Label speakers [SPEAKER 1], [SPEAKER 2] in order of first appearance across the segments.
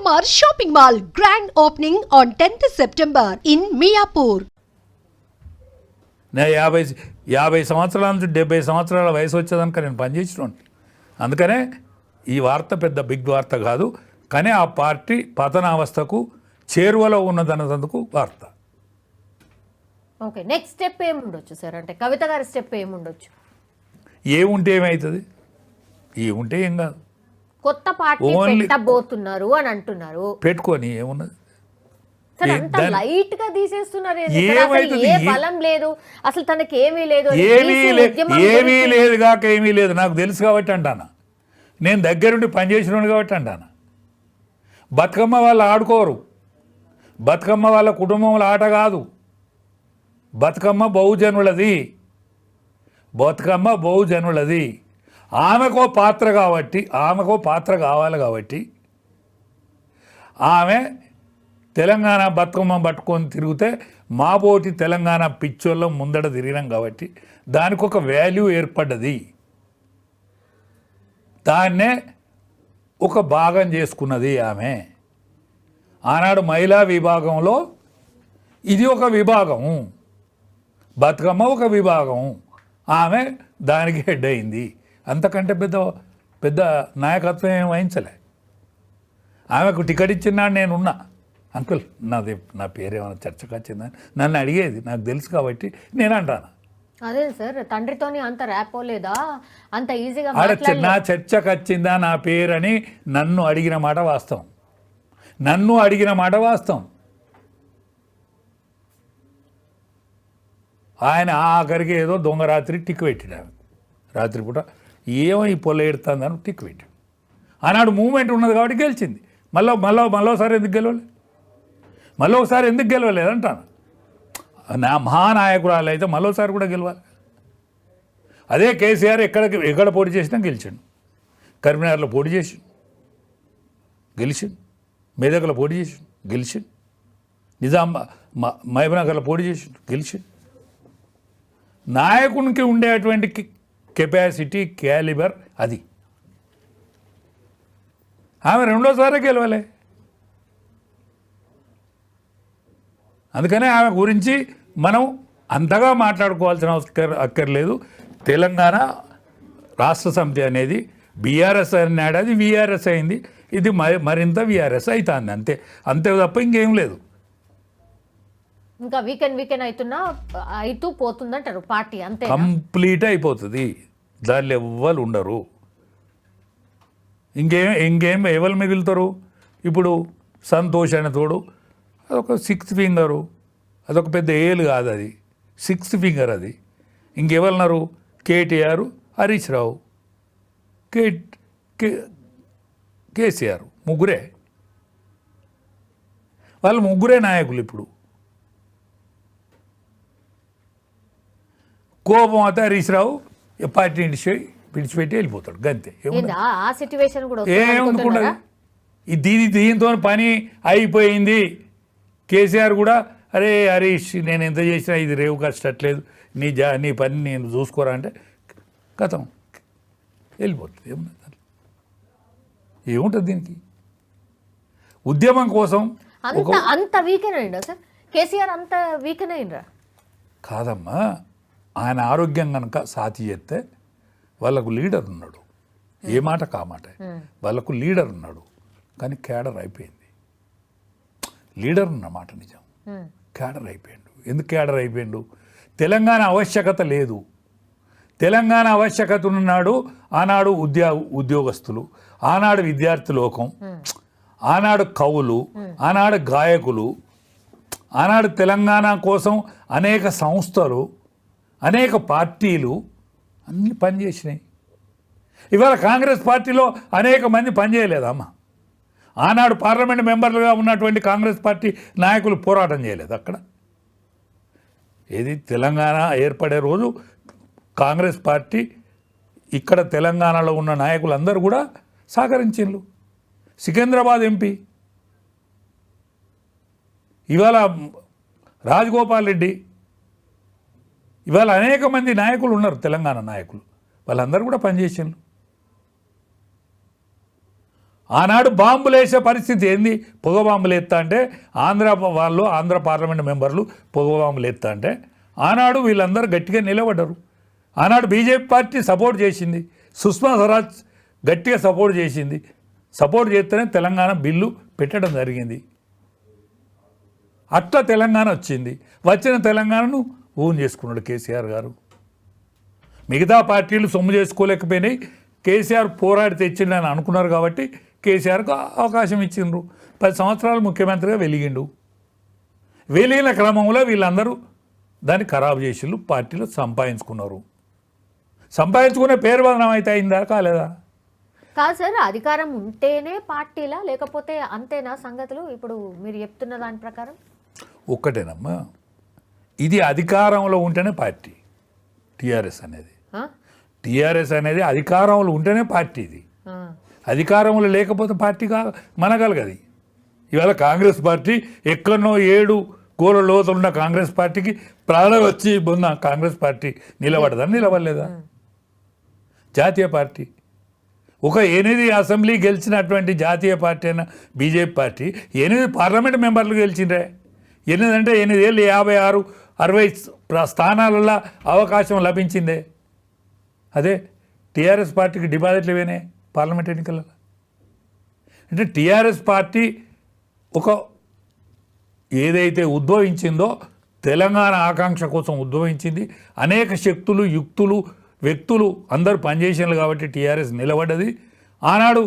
[SPEAKER 1] GMR Shopping Mall grand opening on 10th September in Miapur.
[SPEAKER 2] నేను 50 సంవత్సరాల నుంచి 70 సంవత్సరాల వయసు వచ్చేదానికి నేను పనిచేసినాను. అందుకనే ఈ వార్త పెద్ద బిగ్ వార్త కాదు, కానీ ఆ పార్టీ పతనావస్థకు చేరువలో ఉన్నదన్నదందుకు వార్త.
[SPEAKER 3] ఓకే, నెక్స్ట్ స్టెప్ ఏముండొచ్చు సార్? అంటే కవిత గారి స్టెప్ ఏముండొచ్చు?
[SPEAKER 2] ఏముంటే ఏమవుతుంది, ఏముంటే ఏం కాదు.
[SPEAKER 3] కొత్త పార్టీ పెట్టబోతున్నారు అని అంటున్నారు.
[SPEAKER 2] పెట్టుకొని ఏమున్నది,
[SPEAKER 3] లైట్ గా తీసేస్తున్నారు. ఏ బలం లేదు అసలు, తనకి ఏమీ లేదు,
[SPEAKER 2] ఏమీ లేదు కాక ఏమీ లేదు. నాకు తెలుసు కాబట్టి అంటాను, నేను దగ్గరుండి పనిచేసిన కాబట్టి అంటాను. బతుకమ్మ వాళ్ళు ఆడుకోరు, బతుకమ్మ వాళ్ళ కుటుంబంలో ఆట కాదు. బతుకమ్మ బహుజనులది, బతుకమ్మ బహుజనులది. ఆమెకో పాత్ర కాబట్టి, ఆమెకో పాత్ర కావాలి కాబట్టి ఆమె తెలంగాణ బతుకమ్మ పట్టుకొని తిరిగితే మాబోటి తెలంగాణ పిచ్చోళ్ళం ముందడ తిరిగినాం కాబట్టి దానికి ఒక వాల్యూ ఏర్పడ్డది. దాన్నే ఒక భాగం చేసుకున్నది ఆమె. ఆనాడు మహిళా విభాగంలో ఇది ఒక విభాగం, బతుకమ్మ ఒక విభాగం, ఆమె దానికి హెడ్ అయింది. అంతకంటే పెద్ద నాయకత్వం ఏం వహించలే. ఆమెకు టికెట్ ఇచ్చినాడు, నేనున్నా. అంకుల్ నా పేరేమైనా చర్చకు వచ్చిందా నన్ను అడిగేది, నాకు తెలుసు కాబట్టి నేను అంటాను.
[SPEAKER 3] అదే సార్, తండ్రితోని అంత ర్యాపో లేదా, అంత ఈజీగా
[SPEAKER 2] నా చర్చకు వచ్చిందా నా పేరని నన్ను అడిగిన మాట వాస్తవం, నన్ను అడిగిన మాట వాస్తవం. ఆయన ఆఖరికి ఏదో దొంగ రాత్రి టిక్ పెట్టాడు. రాత్రిపూట ఏమో ఈ పొల్ల ఎడుతుందని టిక్ పెట్టాడు. ఆనాడు మూమెంట్ ఉన్నది కాబట్టి గెలిచింది. మళ్ళీసారి ఎందుకు గెలవలేదు, మళ్ళీ ఒకసారి ఎందుకు గెలవలేదు అంటాను. నా మహానాయకురాలు అయితే మళ్ళీసారి కూడా గెలవాలి. అదే కేసీఆర్ ఎక్కడ పోటీ చేసినా గెలిచాడు. కరీంనగర్లో పోటీ చేసిండు, గెలిచిండు. మెదక్లో పోటీ చేసిండు, గెలిచిండు. మహబూబ్నగర్లో పోటీ చేసిండు, గెలిచిండు. నాయకునికి ఉండేటువంటి కెపాసిటీ, క్యాలిబర్ అది. ఆమె రెండోసారి గెలవలే. అందుకనే ఆమె గురించి మనం అంతగా మాట్లాడుకోవాల్సిన అక్కర్లేదు. తెలంగాణ రాష్ట్ర సమితి అనేది బీఆర్ఎస్ అన్నాడు, అది వీఆర్ఎస్ అయింది. ఇది మరింత వీఆర్ఎస్ అవుతుంది, అంతే తప్ప ఇంకేం లేదు.
[SPEAKER 3] ఇంకా వీకెండ్ అవుతూ పోతుందంటారు పార్టీ, అంతే
[SPEAKER 2] కంప్లీట్ అయిపోతుంది. దానిలో ఎవ్వరు ఉండరు. ఇంకేం ఎవరు మిగులుతారు? ఇప్పుడు సంతోష్ అనే తోడు అదొక 6th ఫింగరు, అదొక పెద్ద ఏలు కాదు, అది 6th ఫింగర్. అది ఇంకెవరున్నారు? కేటీఆర్, హరీష్ రావు, కేసీఆర్, ముగ్గురే. వాళ్ళు ముగ్గురే నాయకులు. ఇప్పుడు కోపం అయితే హరీష్ రావు పార్టీ విడిచిపెట్టి వెళ్ళిపోతాడు, గంతే. ఏముండదు. దీంతో పని అయిపోయింది. కేసీఆర్ కూడా అరే హరీష్, నేను ఎంత చేసినా ఇది రేవు కష్టట్లేదు, నీ పని నేను చూసుకోరా అంటే కథం వెళ్ళిపోతుంది. ఏముంటుంది దీనికి? ఉద్యమం కోసం
[SPEAKER 3] అంత వీకెన్ అయిందా సార్ కేసీఆర్? అంత వీకెన్ అయినరా?
[SPEAKER 2] కాదమ్మా, ఆయన ఆరోగ్యం కనుక సాతి చేస్తే వాళ్ళకు లీడర్ ఉన్నాడు, ఏ మాట కామాట, వాళ్ళకు లీడర్ ఉన్నాడు. కానీ క్యాడర్ అయిపోయింది. లీడర్ ఉన్నమాట నిజం, క్యాడర్ అయిపోయాడు. ఎందుకు క్యాడర్ అయిపోయాడు? తెలంగాణ ఆవశ్యకత లేదు. తెలంగాణ ఆవశ్యకత ఉన్నాడు ఆనాడు ఉద్యోగస్తులు, ఆనాడు విద్యార్థి లోకం, ఆనాడు కవులు, ఆనాడు గాయకులు, ఆనాడు తెలంగాణ కోసం అనేక సంస్థలు, అనేక పార్టీలు అన్నీ పనిచేసినాయి. ఇవాళ కాంగ్రెస్ పార్టీలో అనేక మంది పనిచేయలేదమ్మా. ఆనాడు పార్లమెంట్ మెంబర్లుగా ఉన్నటువంటి కాంగ్రెస్ పార్టీ నాయకులు పోరాటం చేయలేదు అక్కడ. ఏది తెలంగాణ ఏర్పడే రోజు కాంగ్రెస్ పార్టీ ఇక్కడ తెలంగాణలో ఉన్న నాయకులందరూ కూడా సహకరించిండ్రు. సికింద్రాబాద్ ఎంపీ ఇవాళ రాజగోపాల్ రెడ్డి, ఇవాళ అనేక మంది నాయకులు ఉన్నారు, తెలంగాణ నాయకులు. వాళ్ళందరూ కూడా పనిచేసిండ్రు. ఆనాడు బాంబులు వేసే పరిస్థితి ఏంది? పొగ బాంబులు ఎత్తా అంటే ఆంధ్ర పార్లమెంట్ మెంబర్లు పొగ బాంబులు ఎత్తా అంటే ఆనాడు వీళ్ళందరూ గట్టిగా నిలబడ్డారు. ఆనాడు బీజేపీ పార్టీ సపోర్ట్ చేసింది, సుష్మా స్వరాజ్ గట్టిగా సపోర్ట్ చేసింది. సపోర్ట్ చేస్తేనే తెలంగాణ బిల్లు పెట్టడం జరిగింది. అట్లా తెలంగాణ వచ్చింది. వచ్చిన తెలంగాణను ఊన్ చేసుకున్నాడు కేసీఆర్ గారు. మిగతా పార్టీలు సొమ్ము చేసుకోలేకపోయినాయి, కేసీఆర్ పోరాడి తెచ్చిండని అనుకున్నారు కాబట్టి కేసీఆర్కు అవకాశం ఇచ్చిండ్రు. 10 సంవత్సరాలు ముఖ్యమంత్రిగా వెలిగిండు. వెలిగిన క్రమంలో వీళ్ళందరూ దాన్ని ఖరాబు చేసిళ్ళు, పార్టీలో సంపాదించుకున్నారు. సంపాదించుకునే పేరు బదనం అయితే అయిందా కాలేదా?
[SPEAKER 3] కాదు సార్, అధికారం ఉంటేనే పార్టీలా లేకపోతే అంతేనా సంగతులు? ఇప్పుడు మీరు చెప్తున్న దాని ప్రకారం
[SPEAKER 2] ఒక్కటేనమ్మా, ఇది అధికారంలో ఉంటేనే పార్టీ. టీఆర్ఎస్ అనేది అధికారంలో ఉంటేనే పార్టీ. ఇది అధికారంలో లేకపోతే పార్టీగా మనగలగది. ఇవాళ కాంగ్రెస్ పార్టీ ఎక్కడనో 7 గోల లోతులున్న కాంగ్రెస్ పార్టీకి ప్రాణం వచ్చి ఉన్న కాంగ్రెస్ పార్టీ నిలబడదని నిలబడలేదా? జాతీయ పార్టీ ఒక 8 అసెంబ్లీ గెలిచినటువంటి జాతీయ పార్టీ అయిన బీజేపీ పార్టీ 8 పార్లమెంట్ మెంబర్లు గెలిచిండ్రే. 8 అంటే 8 ఏళ్ళు 56, 60 స్థానాలలో అవకాశం లభించిందే. అదే టీఆర్ఎస్ పార్టీకి డిపాజిట్లు ఇవేనే పార్లమెంట్ ఎన్నికలలో. అంటే టీఆర్ఎస్ పార్టీ ఒక ఏదైతే ఉద్భవించిందో తెలంగాణ ఆకాంక్ష కోసం ఉద్భవించింది. అనేక శక్తులు, యుక్తులు, వ్యక్తులు అందరూ పనిచేసినారు కాబట్టి టీఆర్ఎస్ నిలబడ్డది. ఆనాడు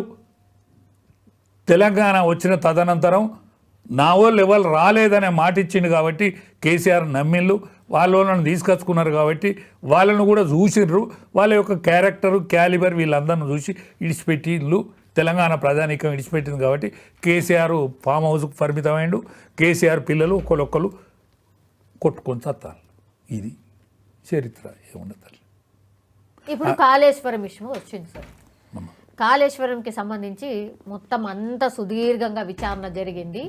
[SPEAKER 2] తెలంగాణ వచ్చిన తదనంతరం నా వాళ్ళు ఎవరు రాలేదనే మాట ఇచ్చింది కాబట్టి కేసీఆర్ నమ్మిళ్ళు, వాళ్ళని తీసుకొచ్చుకున్నారు కాబట్టి వాళ్ళను కూడా చూసిర్రు. వాళ్ళ యొక్క క్యారెక్టరు, క్యాలిబర్ వీళ్ళందరిని చూసి ఇడిచిపెట్టిళ్ళు. తెలంగాణ ప్రజానీకం ఇడిచిపెట్టింది కాబట్టి కేసీఆర్ ఫామ్ హౌస్కు పరిమితమైండు. కేసీఆర్ పిల్లలు ఒకళ్ళొక్కరు కొట్టుకొని చత్తారు. ఇది చరిత్ర. ఏమున్నది తల్లి.
[SPEAKER 3] ఇప్పుడు కాళేశ్వరం విషయం వచ్చింది సార్. కాళేశ్వరంకి సంబంధించి మొత్తం అంతా సుదీర్ఘంగా విచారణ జరిగింది.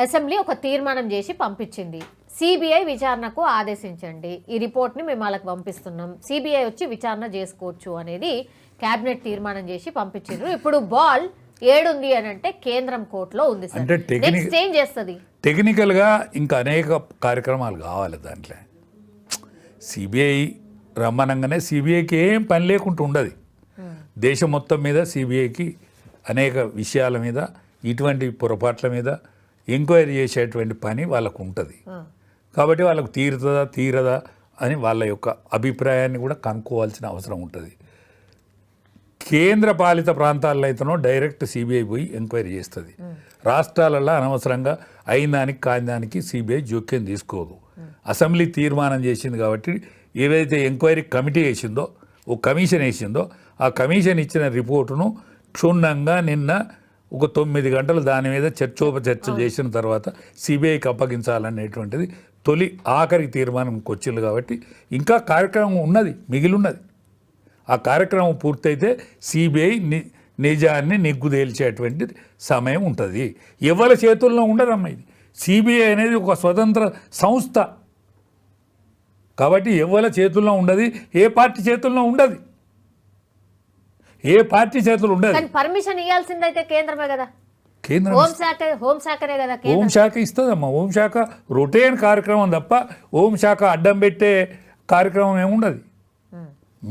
[SPEAKER 3] అసెంబ్లీ ఒక తీర్మానం చేసి పంపించింది. సిబిఐ విచారణకు ఆదేశించండి, ఈ రిపోర్ట్ని మేము వాళ్ళకి పంపిస్తున్నాం, సిబిఐ వచ్చి విచారణ చేసుకోవచ్చు అనేది క్యాబినెట్ తీర్మానం చేసి పంపించారు. ఇప్పుడు బాల్ ఏడుంది అని అంటే కేంద్రం కోర్టులో ఉంది సార్. నెక్స్ట్ ఏం చేస్తుంది?
[SPEAKER 2] టెక్నికల్గా ఇంకా అనేక కార్యక్రమాలు కావాలి దాంట్లో. సిబిఐ రమ్మనంగానే సిబిఐకి ఏం పని లేకుండా ఉండదు. దేశం మొత్తం మీద సిబిఐకి అనేక విషయాల మీద, ఇటువంటి పొరపాట్ల మీద ఎంక్వైరీ చేసేటువంటి పని వాళ్ళకు ఉంటుంది. కాబట్టి వాళ్ళకు తీరదా అని వాళ్ళ యొక్క అభిప్రాయాన్ని కూడా కనుక్కోవాల్సిన అవసరం ఉంటుంది. కేంద్ర పాలిత ప్రాంతాల్లో అయితేనో డైరెక్ట్ సిబిఐ పోయి ఎంక్వైరీ చేస్తుంది. రాష్ట్రాలలో అనవసరంగా అయిన దానికి కాని దానికి సిబిఐ జోక్యం తీసుకోదు. అసెంబ్లీ తీర్మానం చేసింది కాబట్టి ఏదైతే ఎంక్వైరీ కమిటీ వేసిందో, ఓ కమిషన్ వేసిందో, ఆ కమిషన్ ఇచ్చిన రిపోర్టును క్షుణ్ణంగా నిన్న ఒక 9 గంటలు దాని మీద చర్చలు చేసిన తర్వాత సిబిఐకి అప్పగించాలనేటువంటిది ఆఖరి తీర్మానంకి వచ్చింది. కాబట్టి ఇంకా కార్యక్రమం ఉన్నది, మిగిలిన్నది. ఆ కార్యక్రమం పూర్తయితే సిబిఐ నిజాన్ని నిగ్గుదేల్చేటువంటి సమయం ఉంటుంది. ఎవరి చేతుల్లో ఉండదమ్మా ఇది. సిబిఐ అనేది ఒక స్వతంత్ర సంస్థ కాబట్టి ఎవరి చేతుల్లో ఉండదు, ఏ పార్టీ చేతుల్లో ఉండదు, ఏ పార్టీ చేతులు ఉండదు.
[SPEAKER 3] పర్మిషన్ ఇవ్వాల్సిందైతే కేంద్రమే కదా.
[SPEAKER 2] కేంద్రం
[SPEAKER 3] హోంశాఖనే కదా.
[SPEAKER 2] హోంశాఖ ఇస్తుందమ్మా. హోంశాఖ రొటీన్ కార్యక్రమం తప్ప హోంశాఖ అడ్డం పెట్టే కార్యక్రమం ఏముండదు.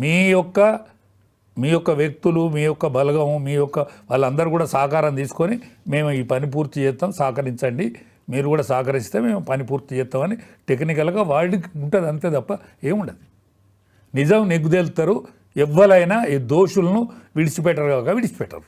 [SPEAKER 2] మీ యొక్క వ్యక్తులు, మీ యొక్క బలగము, మీ యొక్క వాళ్ళందరూ కూడా సహకారం తీసుకొని మేము ఈ పని పూర్తి చేస్తాం, సహకరించండి, మీరు కూడా సహకరిస్తే మేము పని పూర్తి చేస్తామని టెక్నికల్గా వాళ్ళకి ఉంటుంది, అంతే తప్ప ఏముండదు. నిజం నెగ్గుదేలుతారు. ఎవ్వరైనా ఈ దోషులను విడిచిపెట్టరు కాక విడిచిపెట్టరు.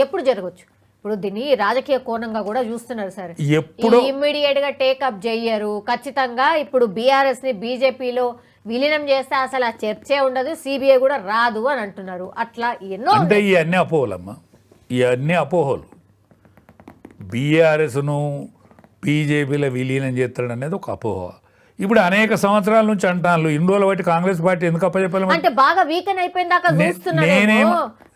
[SPEAKER 3] ఎప్పుడు జరగచ్చు? ఇప్పుడు దీన్ని రాజకీయ కోణంగా కూడా చూస్తున్నారు సార్.
[SPEAKER 2] ఎప్పుడు
[SPEAKER 3] ఇమ్మీడియట్ గా టేకప్ చెయ్యరు. ఖచ్చితంగా ఇప్పుడు బీఆర్ఎస్ ని బీజేపీలో విలీనం చేస్తే అసలు ఆ చర్చే ఉండదు, సిబిఐ కూడా రాదు అని అంటున్నారు. అట్లా ఎన్నో
[SPEAKER 2] అంటే ఇవన్నీ అపోహలమ్మా, ఇవన్నీ అపోహలు. బీఆర్ఎస్ను బీజేపీలో విలీనం చేస్తాడు అనేది ఒక అపోహ. ఇప్పుడు అనేక సంవత్సరాల నుంచి అంటాను, ఇన్ని రోజులు బట్టి కాంగ్రెస్ పార్టీ ఎందుకు అప్పచెప్పాలి
[SPEAKER 3] అంటే బాగా వీకెన్ అయిపోయిన దాకా చూస్తున్నారు.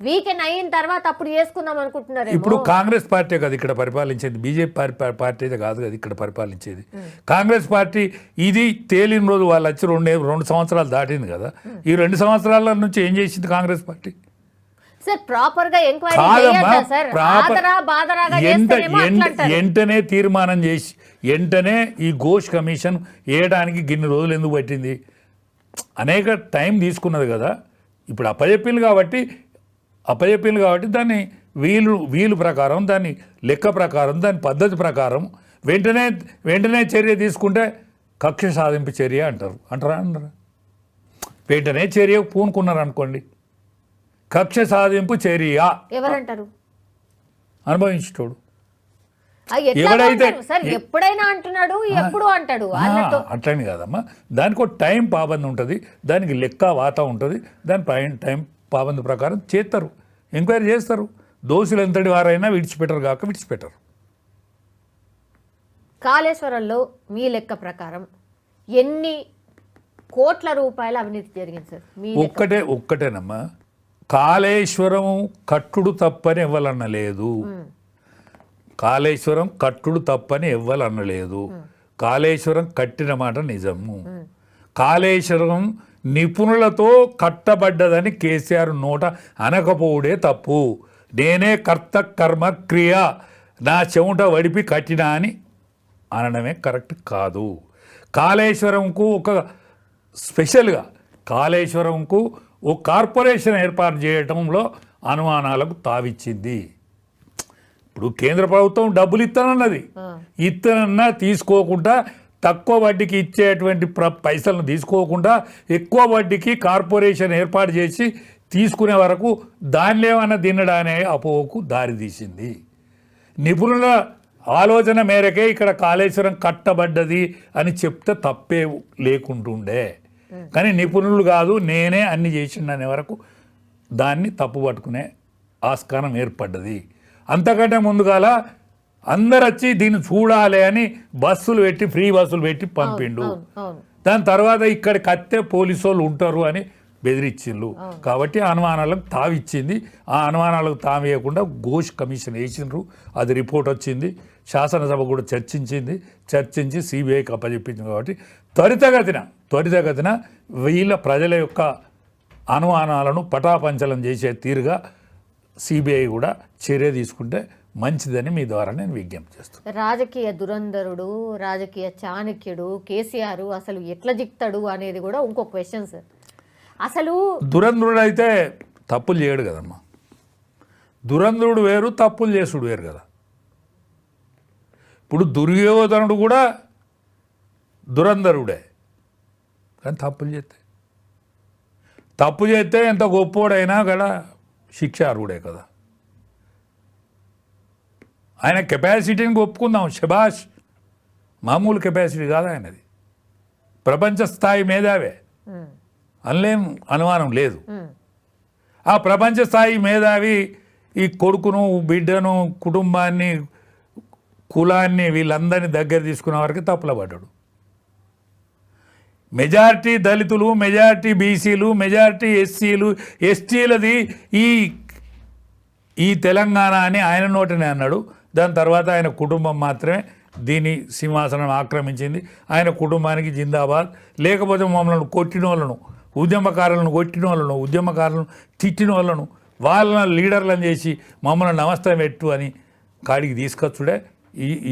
[SPEAKER 3] వీకెన్ అయిన తర్వాత అప్పుడు చేసుకుందాం అనుకుంటున్నారు.
[SPEAKER 2] ఇప్పుడు కాంగ్రెస్ పార్టీ కదా ఇక్కడ పరిపాలించేది, బీజేపీ పార్టీ అయితే కాదు కదా ఇక్కడ పరిపాలించేది. కాంగ్రెస్ పార్టీ ఇది తేలిన రోజు వాళ్ళు వచ్చి 2 సంవత్సరాలు దాటింది కదా. ఈ 2 సంవత్సరాల నుంచి ఏం చేసింది కాంగ్రెస్ పార్టీ?
[SPEAKER 3] సార్ ప్రాపర్ గా ఎంక్వైరీ
[SPEAKER 2] కాదమ్మా
[SPEAKER 3] చేయొద్దా సార్? ఆదరా బాదరాగా చేస్తేనేమో అట్లా అంటారు.
[SPEAKER 2] వెంటనే తీర్మానం చేసి వెంటనే ఈ ఘోష్ కమిషన్ వేయడానికి గిన్ని రోజులు ఎందుకు పట్టింది? అనేక టైం తీసుకున్నది కదా. ఇప్పుడు అప్పచెప్పింది కాబట్టి దాన్ని వీలు ప్రకారం, దాన్ని లెక్క ప్రకారం, దాని పద్ధతి ప్రకారం వెంటనే చర్య తీసుకుంటే కక్ష సాధింపు చర్య అంటారా? వెంటనే చర్య పూనుకున్నారు అనుకోండి, కక్ష సాధింపు చర్య
[SPEAKER 3] ఎవరంటారు?
[SPEAKER 2] అనుభవించేటోడు.
[SPEAKER 3] ఎవడైతే సార్ ఎప్పుడైనా అంటున్నాడు, ఎప్పుడు అంటాడు అన్నట్టు.
[SPEAKER 2] అట్లని కాదమ్మా, దానికి ఒక టైం పాబంది ఉంటుంది, దానికి లెక్క వాత ఉంటుంది, దాని టైం పాబంది ప్రకారం చేస్తారు, ఎంక్వైరీ చేస్తారు. దోషులు ఎంతటి వారైనా విడిచిపెట్టరు.
[SPEAKER 3] కాళేశ్వరంలో మీ లెక్క ప్రకారం ఎన్ని కోట్ల రూపాయల అవినీతి జరిగింది సార్? మీ
[SPEAKER 2] ఒక్కటేనమ్మా, కాళేశ్వరం కట్టుడు తప్పని ఎవ్వలన్నలేదు. కాళేశ్వరం కట్టుడు తప్పని ఎవ్వలన్నలేదు. కాళేశ్వరం కట్టిన మాట నిజము. కాళేశ్వరం నిపుణులతో కట్టబడ్డదని కేసీఆర్ నోట అనకపోవడే తప్పు. నేనే కర్త కర్మ క్రియ నా చెమట వడిపి కట్టినా అని అనడమే కరెక్ట్ కాదు. కాళేశ్వరంకు ఒక స్పెషల్గా కాళేశ్వరంకు ఓ కార్పొరేషన్ ఏర్పాటు చేయడంలో అనుమానాలకు తావిచ్చింది. ఇప్పుడు కేంద్ర ప్రభుత్వం డబ్బులు ఇస్తానన్నా తీసుకోకుండా, తక్కువ వడ్డీకి ఇచ్చేటువంటి పైసలను తీసుకోకుండా ఎక్కువ వడ్డీకి కార్పొరేషన్ ఏర్పాటు చేసి తీసుకునే వరకు దానిలో ఏమన్నా తినడానే అపోహకు దారితీసింది. నిపుణుల ఆలోచన మేరకే ఇక్కడ కాళేశ్వరం కట్టబడ్డది అని చెప్తే తప్పే లేకుంటుండే. కానీ నిపుణులు కాదు, నేనే అన్ని చేసిండనే వరకు దాన్ని తప్పు పట్టుకునే ఆస్కారం ఏర్పడ్డది. అంతకంటే ముందుగాల అందరు వచ్చి దీన్ని చూడాలి అని ఫ్రీ బస్సులు పెట్టి పంపిండు. దాని తర్వాత ఇక్కడికి వస్తే పోలీసు వాళ్ళు ఉంటారు అని బెదిరించిండ్రు. కాబట్టి అనుమానాలకు తావిచ్చింది. ఆ అనుమానాలకు తావేయకుండా ఘోష్ కమిషన్ వేసిండ్రు. అది రిపోర్ట్ వచ్చింది, శాసనసభ కూడా చర్చించి సిబిఐకి అప్పచెప్పింది. కాబట్టి త్వరితగతిన వీళ్ళ ప్రజల యొక్క అనుమానాలను పటాపంచలం చేసే తీరుగా సిబిఐ కూడా చర్య తీసుకుంటే మంచిదని మీ ద్వారా నేను విజ్ఞప్తి చేస్తాను.
[SPEAKER 3] రాజకీయ దురంధరుడు, రాజకీయ చాణక్యుడు కేసీఆర్ అసలు ఎట్లా జిక్తాడు అనేది కూడా ఇంకో క్వశ్చన్ సార్. అసలు
[SPEAKER 2] దురంధరుడు అయితే తప్పులు చేయడు కదమ్మా. దురంధరుడు వేరు, తప్పులు చేసుడు వేరు కదా. ఇప్పుడు దుర్యోధనుడు కూడా దురంధరుడే, కానీ తప్పు చేస్తే ఎంత గొప్పోడైనా కూడా శిక్షార్హుడే కదా. ఆయన కెపాసిటీని ఒప్పుకుందాం, శబాష్, మామూలు కెపాసిటీ కాదు ఆయనది, ప్రపంచ స్థాయి మేధావే, అనలేం అనుమానం లేదు. ఆ ప్రపంచ స్థాయి మేధావి ఈ కొడుకును, బిడ్డను, కుటుంబాన్ని, కులాన్ని వీళ్ళందరినీ దగ్గర తీసుకునే వరకు తప్పుల పడ్డాడు. మెజారిటీ దళితులు, మెజారిటీ బీసీలు, మెజారిటీ ఎస్సీలు, ఎస్టీలది ఈ తెలంగాణ అని ఆయన నోటనే అన్నాడు. దాని తర్వాత ఆయన కుటుంబం మాత్రమే దీని సింహాసనం ఆక్రమించింది. ఆయన కుటుంబానికి జిందాబాద్. లేకపోతే మమ్మల్ని కొట్టిన వాళ్ళను, ఉద్యమకారులను తిట్టిన వాళ్ళను, వాళ్ళని లీడర్లను చేసి మమ్మల్ని నమస్తే పెట్టు అని కాడికి తీసుకొచ్చుడే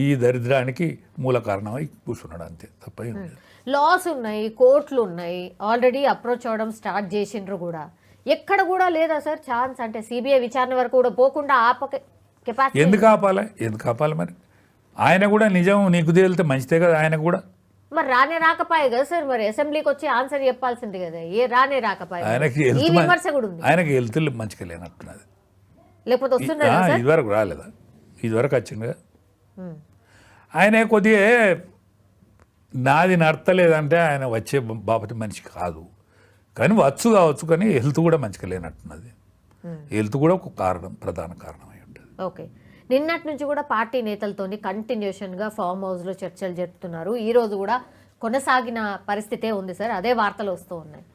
[SPEAKER 2] ఈ దరిద్రానికి మూల కారణమై కూర్చున్నాడు. అంతే తప్ప
[SPEAKER 3] లాస్ ఉన్నాయి, కోర్టులు ఉన్నాయి, ఆల్రెడీ అప్రోచ్ అవ్వడం స్టార్ట్ చేసిండ్రు కూడా. ఎక్కడ కూడా లేదా సార్ ఛాన్స్? అంటే సిబిఐ విచారణ వరకు కూడా పోకుండా కెపాసిటీ
[SPEAKER 2] ఎందుకు ఆపాలి మరి? ఆయన కూడా నిజం నీకు తేలితే మంచిదే కదా. ఆయన కూడా
[SPEAKER 3] మరి రాకపోయే కదా సార్. మరి అసెంబ్లీకి వచ్చి ఆన్సర్ చెప్పాల్సింది కదా. రాకపోయే విమర్శ కూడా ఉంది.
[SPEAKER 2] ఆయనకి హెల్త్ మంచిగా లేనట్టున్నది.
[SPEAKER 3] లేకపోతే వస్తున్నారు
[SPEAKER 2] ఇదివరకు రాలేదా? ఇదివరకు వచ్చింది కదా. ఆయన కొద్దిగా నాది నడతలేదంటే ఆయన వచ్చే బాపతి మనిషి కాదు. కానీ కావచ్చు, కానీ హెల్త్ కూడా మంచిగా లేనట్టున్నది. హెల్త్ కూడా ఒక ప్రధాన కారణం అయి ఉంటుంది.
[SPEAKER 3] ఓకే. నిన్నటి నుంచి కూడా పార్టీ నేతలతోని కంటిన్యూషన్గా ఫామ్ హౌస్లో చర్చలు జరుపుతున్నారు. ఈ రోజు కూడా కొనసాగిన పరిస్థితే ఉంది సార్. అదే వార్తలు వస్తూ ఉన్నాయి.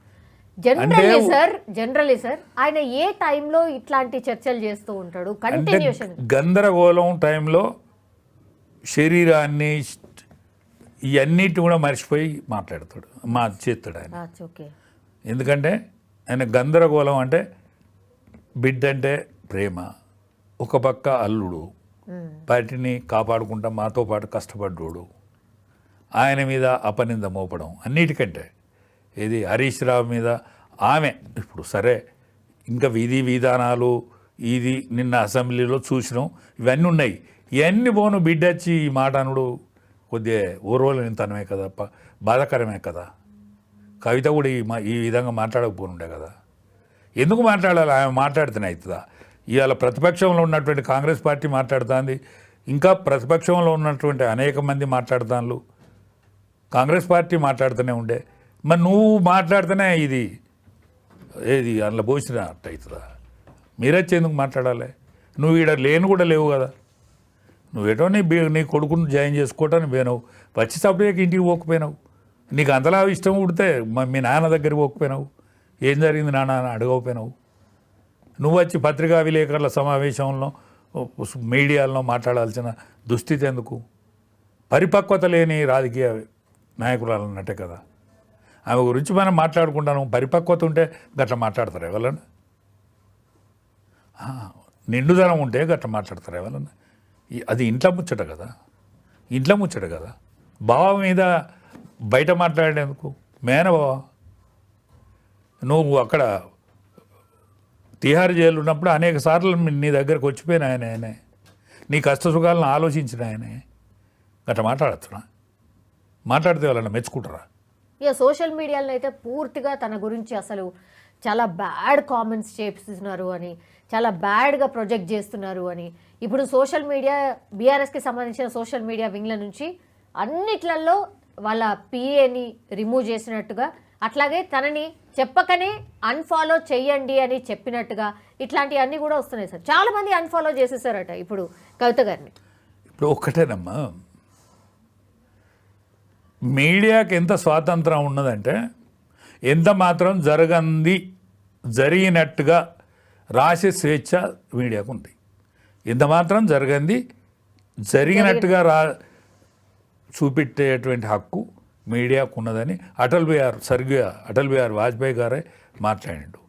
[SPEAKER 3] జనరలీ సార్ ఆయన ఏ టైంలో ఇట్లాంటి చర్చలు చేస్తూ ఉంటాడు? కంటిన్యూషన్
[SPEAKER 2] గందరగోళం టైంలో శరీరాన్ని ఇవన్నిటి కూడా మర్చిపోయి మాట్లాడతాడు, చేస్తాడు ఆయన. ఎందుకంటే ఆయన గందరగోళం అంటే బిడ్డ అంటే ప్రేమ, ఒక పక్క అల్లుడు, పార్టీని కాపాడుకుంటా మాతో పాటు కష్టపడ్డోడు, ఆయన మీద అపనింద మోపడం, అన్నిటికంటే ఇది హరీష్ రావు మీద ఆమె. ఇప్పుడు సరే ఇంకా విధి విధానాలు ఇది నిన్న అసెంబ్లీలో చూసినాం, ఇవన్నీ ఉన్నాయి. ఇవన్నీ పోను బిడ్డ వచ్చి ఈ మాట అనుడు కొద్దిగా ఓర్వలేనితనమే కదా, బాధాకరమే కదా. కవిత కూడా ఈ విధంగా మాట్లాడకపోనుండే కదా. ఎందుకు మాట్లాడాలి? ఆమె మాట్లాడితేనే అవుతుందా? ఇవాళ ప్రతిపక్షంలో ఉన్నటువంటి కాంగ్రెస్ పార్టీ మాట్లాడుతుంది, ఇంకా ప్రతిపక్షంలో ఉన్నటువంటి అనేక మంది మాట్లాడుతాను, కాంగ్రెస్ పార్టీ మాట్లాడుతూనే ఉండే. మరి నువ్వు మాట్లాడితేనే ఇది ఏది అందులో పోసిన అట్ట అవుతుందా? మీరొచ్చి ఎందుకు మాట్లాడాలి? నువ్వు ఈడ లేని కూడా లేవు కదా. నువ్వేటో నీ కొడుకుని జాయిన్ చేసుకోవటానికి పోయినావు, వచ్చి సపరేట్గా ఇంటికి పోకపోయినావు. నీకు అంతలా ఇష్టం ఉడితే మీ నాన్న దగ్గరికి పోకపోయినావు, ఏం జరిగింది నాన్న అని అడగకపోయినావు. నువ్వు వచ్చి పత్రికా విలేకరుల సమావేశంలో మీడియాలో మాట్లాడాల్సిన దుస్థితి ఎందుకు? పరిపక్వత లేని రాజకీయ నాయకురాలు అన్నట్టే కదా. ఆమె గురించి మనం మాట్లాడుకుంటాను. పరిపక్వత ఉంటే గట్లా మాట్లాడతారు ఎవరన్నా? నిండుదనం ఉంటే గట్లా మాట్లాడతారు ఎవరన్నా? అది ఇంట్లో ముచ్చట కదా, ఇంట్లో ముచ్చట కదా. బావ మీద బయట మాట్లాడేందుకు? మేనబావ, నువ్వు అక్కడ తిహార్ జైలు ఉన్నప్పుడు అనేక సార్లు నీ దగ్గరకు వచ్చిపోయిన ఆయనే, నీ కష్ట సుఖాలను ఆలోచించిన ఆయనే. గట్లా మాట్లాడుతున్నా, మాట్లాడితే వాళ్ళని మెచ్చుకుంటారా?
[SPEAKER 3] ఇక సోషల్ మీడియాలో అయితే పూర్తిగా తన గురించి అసలు చాలా బ్యాడ్ కామెంట్స్ చేస్తున్నారు అని, చాలా బ్యాడ్గా ప్రొజెక్ట్ చేస్తున్నారు అని. ఇప్పుడు సోషల్ మీడియా బీఆర్ఎస్కి సంబంధించిన సోషల్ మీడియా వింగ్ల నుంచి అన్నిట్లలో వాళ్ళ పిఏని రిమూవ్ చేసినట్టుగా, అట్లాగే తనని చెప్పకనే అన్ఫాలో చెయ్యండి అని చెప్పినట్టుగా ఇట్లాంటివన్నీ కూడా వస్తున్నాయి సార్. చాలామంది అన్ఫాలో చేసేసారట ఇప్పుడు కవిత గారిని.
[SPEAKER 2] ఇప్పుడు ఒక్కటేనమ్మా, మీడియాకి ఎంత స్వాతంత్రం ఉన్నదంటే ఎంత మాత్రం జరిగినట్టుగా రాసే స్వేచ్ఛ మీడియాకు ఉంది. ఎంత మాత్రం జరిగినట్టుగా చూపెట్టేటువంటి హక్కు మీడియాకు ఉన్నదని అటల్ బిహార్ వాజ్పేయి గారే మాట్లాడిండు.